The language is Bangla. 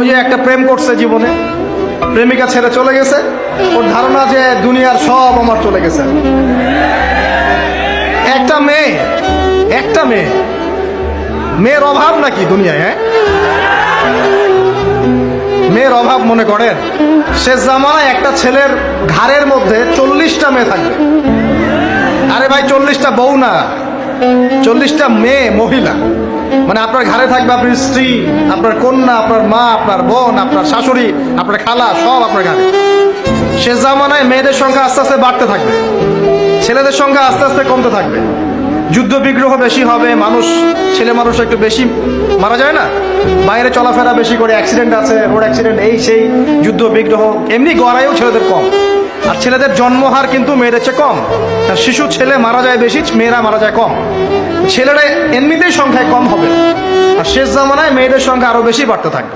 ওই যে একটা প্রেম করছে জীবনে, প্রেমিকা ছেড়ে চলে গেছে, ওর ধারণা যে দুনিয়ার সব আমার চলে গেছে। একটা মেয়ে, মেয়ের অভাব নাকি দুনিয়ায়? হ্যাঁ, মেয়ের অভাব মনে করেন? শেষ জামানায় একটা ছেলের ঘাড়ের মধ্যে 40টা মেয়ে থাকবে। আরে ভাই, 40টা বউ না, 40টা মেয়ে, মহিলা। মানে আপনার ঘাড়ে থাকবে আপনার স্ত্রী, আপনার কন্যা, আপনার মা, আপনার বোন, আপনার শাশুড়ি, আপনার খালা, সব আপনার ঘাড়ে। শেষ জামানায় মেয়েদের সংখ্যা আস্তে আস্তে বাড়তে থাকবে, ছেলেদের সংখ্যা আস্তে আস্তে কমতে থাকবে। যুদ্ধ বিগ্রহ বেশি হবে, ছেলে মানুষ একটু বেশি মারা যায় না, বাইরে চলাফেরা বেশি করে, অ্যাক্সিডেন্ট আছে, রোড অ্যাক্সিডেন্ট, এই সেই, যুদ্ধ বিগ্রহ। এমনি গড়াইও ছেলেদের কম, আর ছেলেদের জন্মহার কিন্তু মেয়েদের চেয়ে কম। শিশু ছেলে মারা যায় বেশি, মেয়েরা মারা যায় কম। ছেলেরা এমনিতেই সংখ্যায় কম হবে, আর শেষ জামানায় মেয়েদের সংখ্যা আরো বেশি বাড়তে থাকবে।